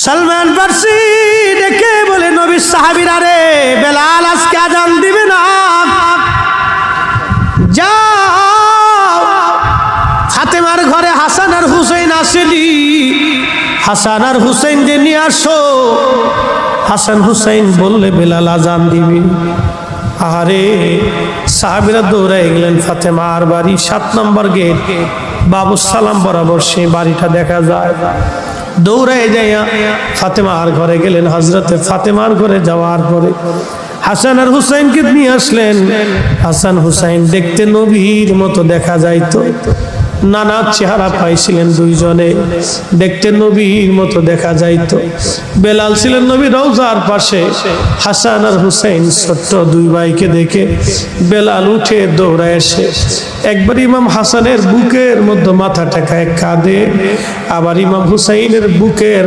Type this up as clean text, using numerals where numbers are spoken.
সালমান ফারসি ডেকে বলে, নবীর সাহাবীরা রে, বেলাল আজকে আজান দিবে না, যাও ফাতেমার ঘরে হাসান আর হুসাইন আসেনি, হাসান আর হুসাইন যে নিয়ে আসো। হাসান হুসাইন বললে বেলাল আজান দিবে। আরে সাহাবীরা দৌড়াই গেলেন ফাতেমার বাড়ি, 7 নম্বর গেট, বাবু সালাম বরাবর সেই বাড়িটা দেখা যায়। দৌড়াই যাইয়া ফাতেমার ঘরে গেলেন। হযরতে ফাতেমার ঘরে যাওয়ার পরে হাসান আর হুসাইনকে নিয়ে আসলেন। হাসান হুসাইন দেখতে নবীর মতো দেখা যাইতো, নানা চেহারা পাইছিলেন দুইজনে, দেখতে নবীর মতো দেখা যাইতো। বেলাল ছিলেন নবীর রওজার পাশে। হাসান আর হুসাইন ছোট্ট দুই ভাইকে দেখে বেলাল উঠে দৌড়ায় এসে একবার ইমাম হাসানের বুকের মধ্যে মাথা ঠেকায় কাঁদে, আবার ইমাম হুসাইনের বুকের